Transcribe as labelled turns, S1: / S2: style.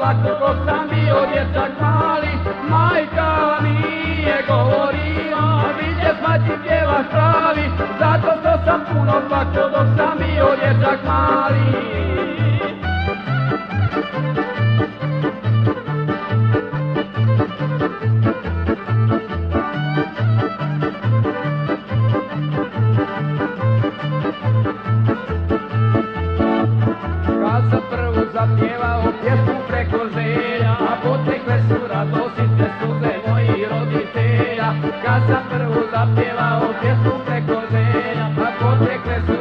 S1: plaku kog sam bio dječak mali, majka mi je govorila, vidje smaći pjevaš pravi, zato što sam puno plaku dok sam bio dječak mali. Kad sam prvu zapjevao pjesmu preko želja, a potekle su radosice suze mojih roditelja. Kad sam prvu zapjevao pjesmu preko želja, a potekle su